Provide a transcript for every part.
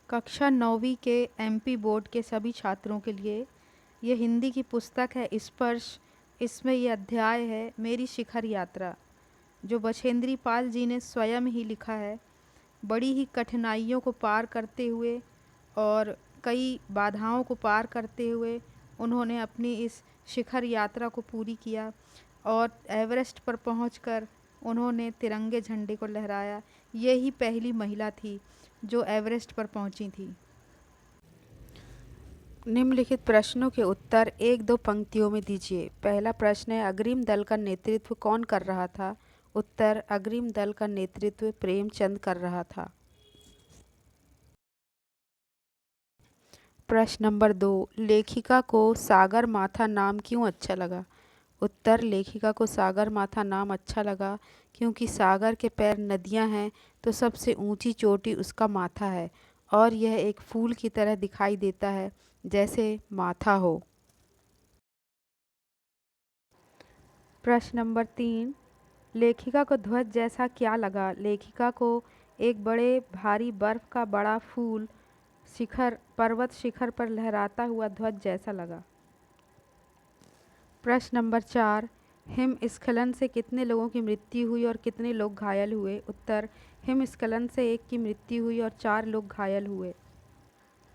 कक्षा 9वीं के MP board के सभी छात्रों के लिए ये हिंदी की पुस्तक है स्पर्श। इसमें ये अध्याय है मेरी शिखर यात्रा, जो बछेंद्री पाल जी ने स्वयं ही लिखा है। बड़ी ही कठिनाइयों को पार करते हुए और कई बाधाओं को पार करते हुए उन्होंने अपनी इस शिखर यात्रा को पूरी किया और एवरेस्ट पर पहुंचकर उन्होंने तिरंगे झंडे को लहराया। ये ही पहली महिला थी जो एवरेस्ट पर पहुंची थी। निम्नलिखित प्रश्नों के उत्तर एक दो पंक्तियों में दीजिए। पहला प्रश्न है, अग्रिम दल का नेतृत्व कौन कर रहा था? उत्तर, अग्रिम दल का नेतृत्व प्रेमचंद कर रहा था। प्रश्न नंबर 2, लेखिका को सागर माथा नाम क्यों अच्छा लगा? उत्तर, लेखिका को सागर माथा नाम अच्छा लगा क्योंकि सागर के पैर नदियां हैं तो सबसे ऊंची चोटी उसका माथा है और यह एक फूल की तरह दिखाई देता है, जैसे माथा हो। प्रश्न नंबर 3, लेखिका को ध्वज जैसा क्या लगा? लेखिका को एक बड़े भारी बर्फ का बड़ा फूल पर्वत शिखर पर लहराता हुआ ध्वज जैसा लगा। प्रश्न नंबर 4, हिमस्खलन से कितने लोगों की मृत्यु हुई और कितने लोग घायल हुए? उत्तर, हिमस्खलन से 1 की मृत्यु हुई और 4 लोग घायल हुए।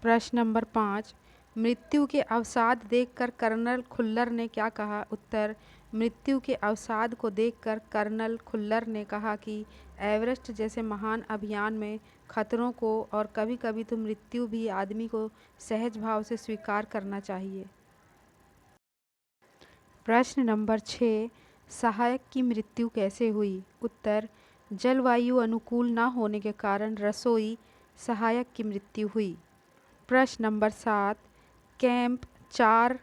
प्रश्न नंबर 5, मृत्यु के अवसाद देखकर कर्नल खुल्लर ने क्या कहा? उत्तर, मृत्यु के अवसाद को देखकर कर्नल खुल्लर ने कहा कि एवरेस्ट जैसे महान अभियान में खतरों को और कभी-कभी तो मृत्यु भी आदमी को सहज भाव से स्वीकार करना चाहिए। प्रश्न नंबर 6, सहायक की मृत्यु कैसे हुई? उत्तर, जलवायु अनुकूल न होने के कारण रसोई सहायक की मृत्यु हुई। प्रश्न नंबर 7, कैंप 4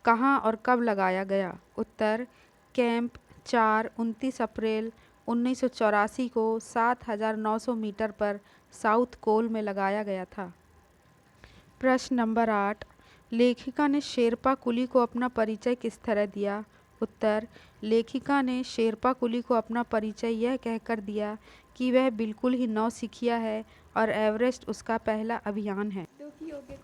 कहाँ और कब लगाया गया? उत्तर, कैंप 4 29 अप्रैल 1984 को 7900 मीटर पर साउथ कोल में लगाया गया था। प्रश्न नंबर 8, लेखिका ने शेरपा कुली को अपना परिचय किस तरह दिया? उत्तर, लेखिका ने शेरपा कुली को अपना परिचय यह कहकर दिया कि वह बिल्कुल ही नौसिखिया है और एवरेस्ट उसका पहला अभियान है।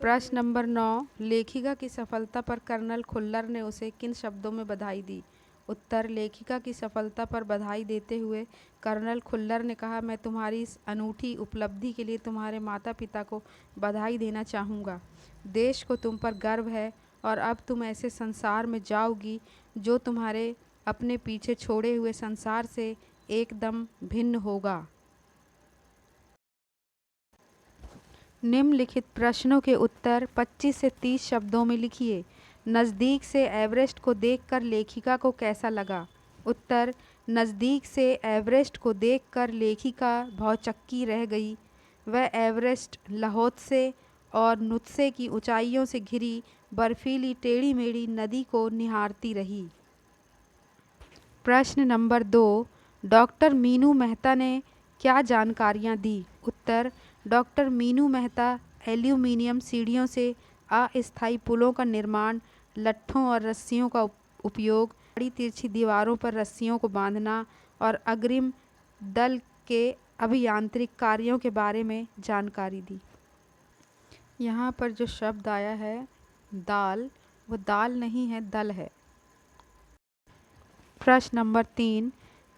प्रश्न नंबर 9, लेखिका की सफलता पर कर्नल खुल्लर ने उसे किन शब्दों में बधाई दी? उत्तर, लेखिका की सफलता पर बधाई देते हुए कर्नल खुल्लर ने कहा, मैं तुम्हारी इस अनूठी उपलब्धि के लिए तुम्हारे माता पिता को बधाई देना चाहूँगा। देश को तुम पर गर्व है और अब तुम ऐसे संसार में जाओगी जो तुम्हारे अपने पीछे छोड़े हुए संसार से एकदम भिन्न होगा। निम्नलिखित प्रश्नों के उत्तर 25 से 30 शब्दों में लिखिए। नज़दीक से एवरेस्ट को देखकर लेखिका को कैसा लगा? उत्तर, नज़दीक से एवरेस्ट को देखकर लेखिका भौचक्की रह गई। वह एवरेस्ट लहोत्से और नुत्से की ऊंचाइयों से घिरी बर्फीली टेढ़ी मेढ़ी नदी को निहारती रही। प्रश्न नंबर 2, डॉक्टर मीनू मेहता ने क्या जानकारियाँ दी? उत्तर, डॉक्टर मीनू मेहता एल्यूमीनियम सीढ़ियों से अस्थायी पुलों का निर्माण, लट्ठों और रस्सियों का उपयोग, बड़ी तिरछी दीवारों पर रस्सियों को बांधना और अग्रिम दल के अभियांत्रिक कार्यों के बारे में जानकारी दी। यहाँ पर जो शब्द आया है दाल, वो दाल नहीं है, दल है। प्रश्न नंबर 3,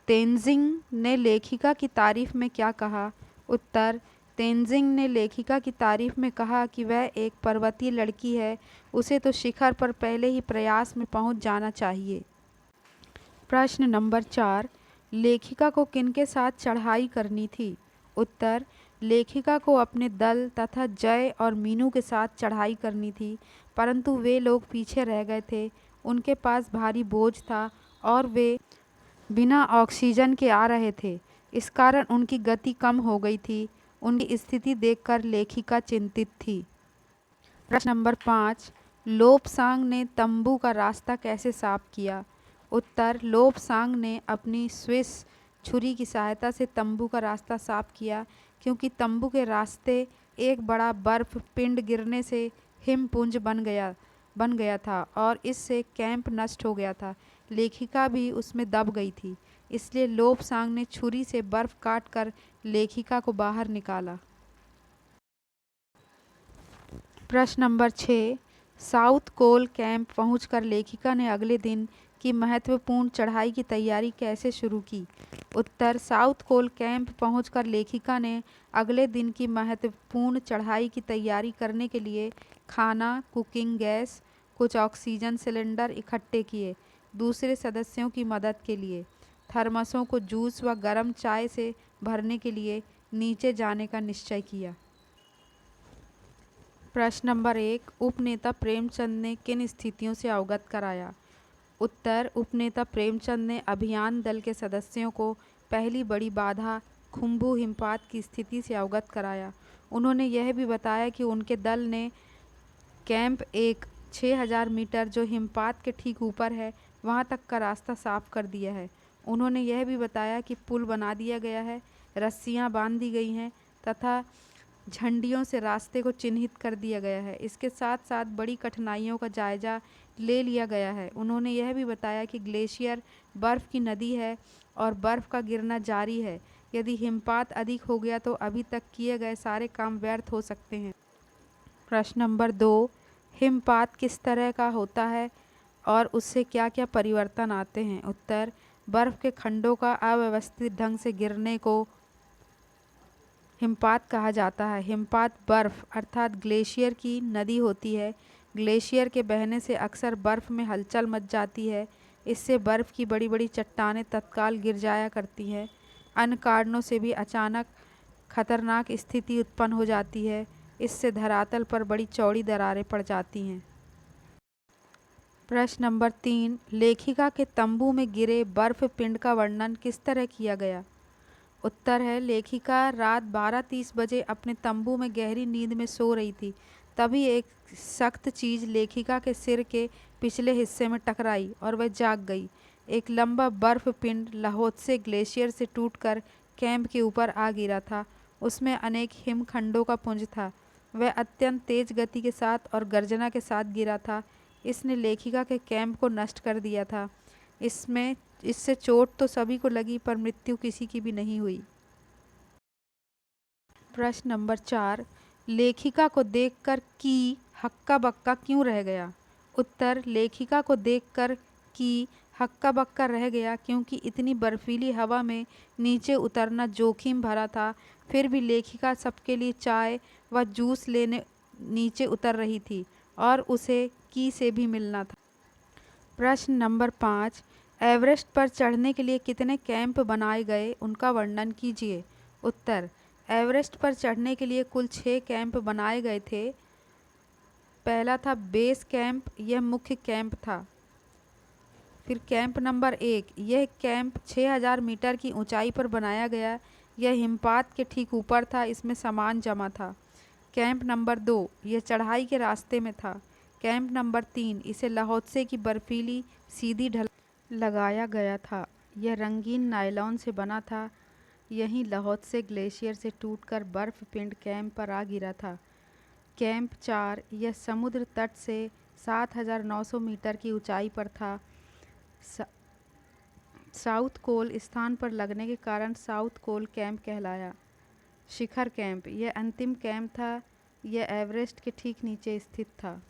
तेनजिंग ने लेखिका की तारीफ में क्या कहा? उत्तर, तेनजिंग ने लेखिका की तारीफ में कहा कि वह एक पर्वतीय लड़की है, उसे तो शिखर पर पहले ही प्रयास में पहुंच जाना चाहिए। प्रश्न नंबर 4, लेखिका को किनके साथ चढ़ाई करनी थी? उत्तर, लेखिका को अपने दल तथा जय और मीनू के साथ चढ़ाई करनी थी, परंतु वे लोग पीछे रह गए थे। उनके पास भारी बोझ था और वे बिना ऑक्सीजन के आ रहे थे, इस कारण उनकी गति कम हो गई थी। उनकी स्थिति देखकर लेखिका चिंतित थी। प्रश्न नंबर 5, लोब्सांग ने तंबू का रास्ता कैसे साफ किया? उत्तर, लोब्सांग ने अपनी स्विस छुरी की सहायता से तंबू का रास्ता साफ किया क्योंकि तंबू के रास्ते एक बड़ा बर्फ पिंड गिरने से हिमपुंज बन गया था और इससे कैंप नष्ट हो गया था। लेखिका भी उसमें दब गई थी, इसलिए लोब्सांग ने छुरी से बर्फ काटकर लेखिका को बाहर निकाला। प्रश्न नंबर 6। साउथ कोल कैंप पहुंचकर लेखिका ने अगले दिन की महत्वपूर्ण चढ़ाई की तैयारी कैसे शुरू की? उत्तर। साउथ कोल कैंप पहुंचकर लेखिका ने अगले दिन की महत्वपूर्ण चढ़ाई की तैयारी करने के लिए खाना, कुकिंग गैस, कुछ ऑक्सीजन सिलेंडर इकट्ठे किए। दूसरे सदस्यों की मदद के लिए थर्मसों को जूस व गर्म चाय से भरने के लिए नीचे जाने का निश्चय किया। प्रश्न नंबर 1। उपनेता प्रेमचंद ने किन स्थितियों से अवगत कराया? उत्तर। उपनेता प्रेमचंद ने अभियान दल के सदस्यों को पहली बड़ी बाधा खुम्बू हिमपात की स्थिति से अवगत कराया। उन्होंने यह भी बताया कि उनके दल ने कैंप 6000 मीटर जो हिमपात के ठीक ऊपर है वहां तक का रास्ता साफ कर दिया है। उन्होंने यह भी बताया कि पुल बना दिया गया है, रस्सियां बांध दी गई हैं तथा झंडियों से रास्ते को चिन्हित कर दिया गया है। इसके साथ साथ बड़ी कठिनाइयों का जायजा ले लिया गया है। उन्होंने यह भी बताया कि ग्लेशियर बर्फ़ की नदी है और बर्फ़ का गिरना जारी है। यदि हिमपात अधिक हो गया तो अभी तक किए गए सारे काम व्यर्थ हो सकते हैं। प्रश्न नंबर 2। हिमपात किस तरह का होता है और उससे क्या क्या परिवर्तन आते हैं? उत्तर। बर्फ़ के खंडों का अव्यवस्थित ढंग से गिरने को हिमपात कहा जाता है। हिमपात बर्फ़ अर्थात ग्लेशियर की नदी होती है। ग्लेशियर के बहने से अक्सर बर्फ़ में हलचल मच जाती है। इससे बर्फ़ की बड़ी बड़ी चट्टानें तत्काल गिर जाया करती हैं। अन्य कारणों से भी अचानक खतरनाक स्थिति उत्पन्न हो जाती है। इससे धरातल पर बड़ी चौड़ी दरारें पड़ जाती हैं। प्रश्न नंबर 3। लेखिका के तंबू में गिरे बर्फ़ पिंड का वर्णन किस तरह किया गया? उत्तर है। लेखिका रात 12:30 बजे अपने तंबू में गहरी नींद में सो रही थी। तभी एक सख्त चीज़ लेखिका के सिर के पिछले हिस्से में टकराई और वह जाग गई। एक लंबा बर्फ पिंड लाहोत्से ग्लेशियर से टूटकर कैंप के ऊपर आ गिरा था। उसमें अनेक हिमखंडों का पुंज था। वह अत्यंत तेज गति के साथ और गर्जना के साथ गिरा था। इसने लेखिका के कैंप को नष्ट कर दिया था। इससे चोट तो सभी को लगी पर मृत्यु किसी की भी नहीं हुई। प्रश्न नंबर 4। लेखिका को देखकर की हक्का बक्का क्यों रह गया? उत्तर। लेखिका को देखकर की हक्का बक्का रह गया क्योंकि इतनी बर्फीली हवा में नीचे उतरना जोखिम भरा था। फिर भी लेखिका सबके लिए चाय व जूस लेने नीचे उतर रही थी और उसे की से भी मिलना था। प्रश्न नंबर 5। एवरेस्ट पर चढ़ने के लिए कितने कैंप बनाए गए, उनका वर्णन कीजिए? उत्तर। एवरेस्ट पर चढ़ने के लिए कुल 6 कैंप बनाए गए थे। पहला था बेस कैंप, यह मुख्य कैंप था। फिर कैंप नंबर 1, यह कैंप 6000 मीटर की ऊंचाई पर बनाया गया। यह हिमपात के ठीक ऊपर था, इसमें सामान जमा था। कैंप नंबर 2, यह चढ़ाई के रास्ते में था। कैंप नंबर 3, इसे लाहोत्से की बर्फीली सीधी ढलान लगाया गया था। यह रंगीन नायलॉन से बना था। यहीं लाहोत्से ग्लेशियर से टूटकर बर्फ पिंड कैंप पर आ गिरा था। कैंप 4, यह समुद्र तट से 7900 मीटर की ऊंचाई पर था। साउथ कोल स्थान पर लगने के कारण साउथ कोल कैंप कहलाया। शिखर कैंप, यह अंतिम कैंप था। यह एवरेस्ट के ठीक नीचे स्थित था।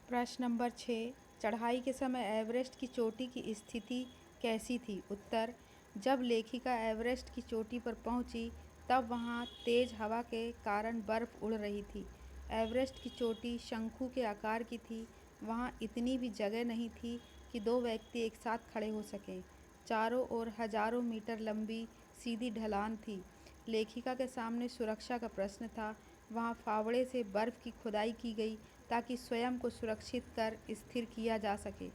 प्रश्न नंबर 6। चढ़ाई के समय एवरेस्ट की चोटी की स्थिति कैसी थी? उत्तर। जब लेखिका एवरेस्ट की चोटी पर पहुंची तब वहां तेज हवा के कारण बर्फ उड़ रही थी। एवरेस्ट की चोटी शंकु के आकार की थी। वहां इतनी भी जगह नहीं थी कि 2 व्यक्ति एक साथ खड़े हो सकें। चारों ओर हजारों मीटर लंबी सीधी ढलान थी। लेखिका के सामने सुरक्षा का प्रश्न था। वहां फावड़े से बर्फ की खुदाई की गई ताकि स्वयं को सुरक्षित कर स्थिर किया जा सके।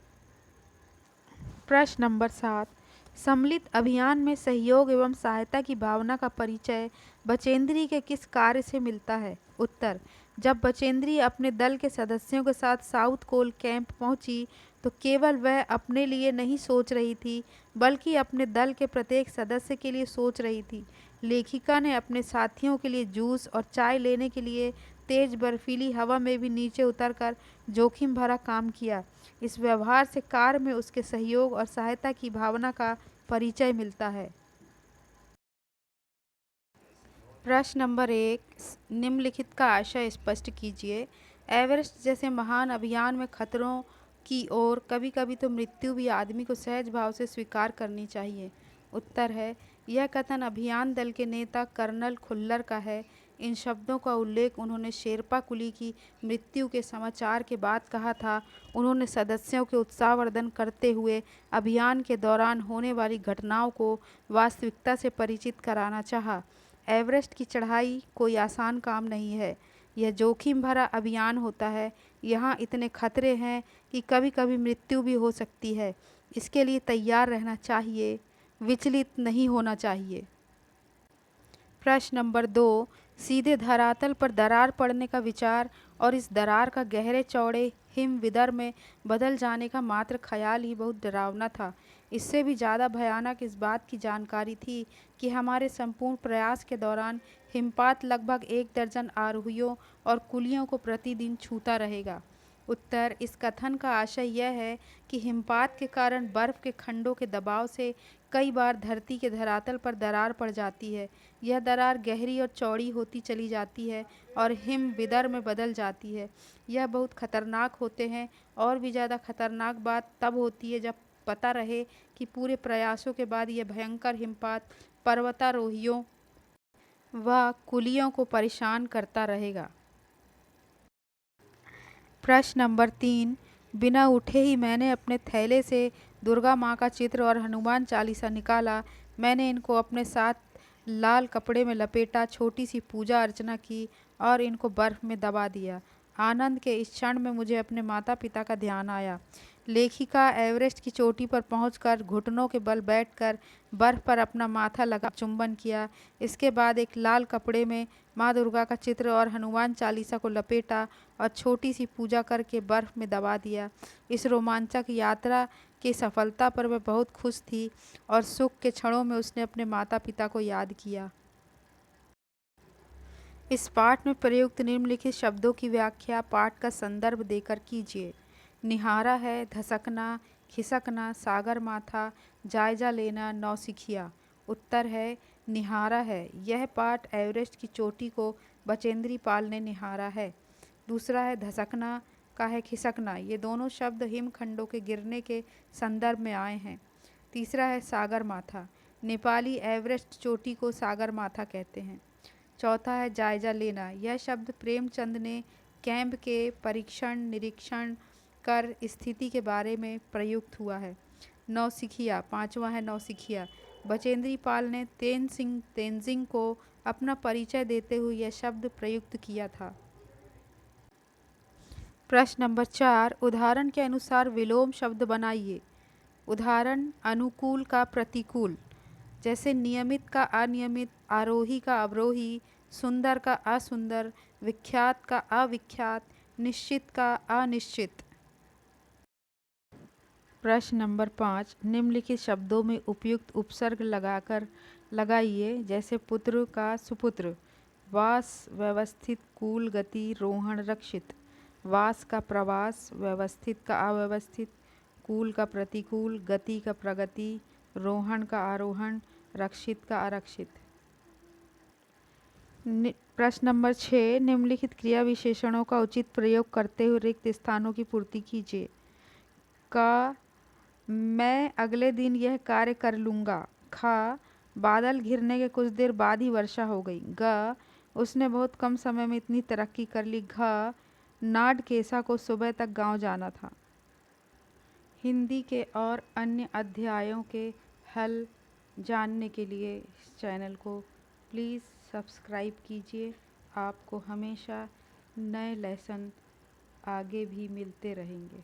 प्रश्न नंबर 7। सम्मिलित अभियान में सहयोग एवं सहायता की भावना का परिचय बचेंद्री के किस कार्य से मिलता है? उत्तर। जब बचेंद्री अपने दल के सदस्यों के साथ साउथ कोल कैंप पहुंची तो केवल वह अपने लिए नहीं सोच रही थी बल्कि अपने दल के प्रत्येक सदस्य के लिए सोच रही थी। लेखिका ने अपने साथियों के लिए जूस और चाय लेने के लिए तेज बर्फीली हवा में भी नीचे उतरकर जोखिम भरा काम किया। इस व्यवहार से कार्य में उसके सहयोग और सहायता की भावना का परिचय मिलता है। प्रश्न नंबर 1, निम्नलिखित का आशय स्पष्ट कीजिए। एवरेस्ट जैसे महान अभियान में खतरों की ओर कभी कभी तो मृत्यु भी आदमी को सहज भाव से स्वीकार करनी चाहिए। उत्तर है, यह कथन अभियान दल के नेता कर्नल खुल्लर का है। इन शब्दों का उल्लेख उन्होंने शेरपा कुली की मृत्यु के समाचार के बाद कहा था। उन्होंने सदस्यों के उत्साहवर्धन करते हुए अभियान के दौरान होने वाली घटनाओं को वास्तविकता से परिचित कराना चाहा। एवरेस्ट की चढ़ाई कोई आसान काम नहीं है। यह जोखिम भरा अभियान होता है। यहाँ इतने खतरे हैं कि कभी कभी मृत्यु भी हो सकती है। इसके लिए तैयार रहना चाहिए, विचलित नहीं होना चाहिए। प्रश्न नंबर 2, सीधे धरातल पर दरार पड़ने का विचार और इस दरार का गहरे चौड़े हिम विदर में बदल जाने का मात्र ख्याल ही बहुत डरावना था। इससे भी ज़्यादा भयानक इस बात की जानकारी थी कि हमारे संपूर्ण प्रयास के दौरान हिमपात लगभग 1 दर्जन आरोहियों और कुलियों को प्रतिदिन छूता रहेगा। उत्तर, इस कथन का आशय यह है कि हिमपात के कारण बर्फ़ के खंडों के दबाव से कई बार धरती के धरातल पर दरार पड़ जाती है। यह दरार गहरी और चौड़ी होती चली जाती है और हिम विदर में बदल जाती है। यह बहुत खतरनाक होते हैं और भी ज़्यादा खतरनाक बात तब होती है जब पता रहे कि पूरे प्रयासों के बाद यह भयंकर हिमपात पर्वतारोहियों व कुलियों को परेशान करता रहेगा। प्रश्न नंबर 3, बिना उठे ही मैंने अपने थैले से दुर्गा माँ का चित्र और हनुमान चालीसा निकाला। मैंने इनको अपने साथ लाल कपड़े में लपेटा, छोटी सी पूजा अर्चना की और इनको बर्फ़ में दबा दिया। आनंद के इस क्षण में मुझे अपने माता पिता का ध्यान आया। लेखिका एवरेस्ट की चोटी पर पहुंचकर घुटनों के बल बैठकर बर्फ़ पर अपना माथा लगा चुंबन किया। इसके बाद एक लाल कपड़े में माँ दुर्गा का चित्र और हनुमान चालीसा को लपेटा और छोटी सी पूजा करके बर्फ़ में दबा दिया। इस रोमांचक यात्रा की सफलता पर वह बहुत खुश थी और सुख के क्षणों में उसने अपने माता पिता को याद किया। इस पाठ में प्रयुक्त निम्नलिखित शब्दों की व्याख्या पाठ का संदर्भ देकर कीजिए। निहारा है, धसकना, खिसकना, सागर माथा, जायजा लेना, नौसिखिया। उत्तर है, निहारा है। यह पाठ एवरेस्ट की चोटी को बचेंद्री पाल ने निहारा है। दूसरा है धसकना का है खिसकना। ये दोनों शब्द हिमखंडों के गिरने के संदर्भ में आए हैं। तीसरा है सागर माथा। नेपाली एवरेस्ट चोटी को सागर माथा कहते हैं। चौथा है जायजा लेना। यह शब्द प्रेमचंद ने कैंप के परीक्षण निरीक्षण कर स्थिति के बारे में प्रयुक्त हुआ है। नौसिखिया, पांचवा है नौसिखिया। बचेंद्री पाल ने तेनजिंग को अपना परिचय देते हुए यह शब्द प्रयुक्त किया था। प्रश्न नंबर 4, उदाहरण के अनुसार विलोम शब्द बनाइए। उदाहरण, अनुकूल का प्रतिकूल, जैसे नियमित का अनियमित, आरोही का अवरोही, सुंदर का असुंदर, विख्यात का अविख्यात, निश्चित का अनिश्चित। प्रश्न नंबर 5, निम्नलिखित शब्दों में उपयुक्त उपसर्ग लगाइए, जैसे पुत्र का सुपुत्र, वास व्यवस्थित, कूल गति, रोहण रक्षित। वास का प्रवास, व्यवस्थित का अव्यवस्थित, कूल का प्रतिकूल, गति का प्रगति, रोहण का आरोहण, रक्षित का आरक्षित। प्रश्न नंबर 6, निम्नलिखित क्रिया विशेषणों का उचित प्रयोग करते हुए रिक्त स्थानों की पूर्ति कीजिए। का, मैं अगले दिन यह कार्य कर लूँगा। खा, बादल घिरने के कुछ देर बाद ही वर्षा हो गई। ग, उसने बहुत कम समय में इतनी तरक्की कर ली। घ, नाडकेसा को सुबह तक गांव जाना था। हिंदी के और अन्य अध्यायों के हल जानने के लिए इस चैनल को प्लीज़ सब्सक्राइब कीजिए। आपको हमेशा नए लेसन आगे भी मिलते रहेंगे।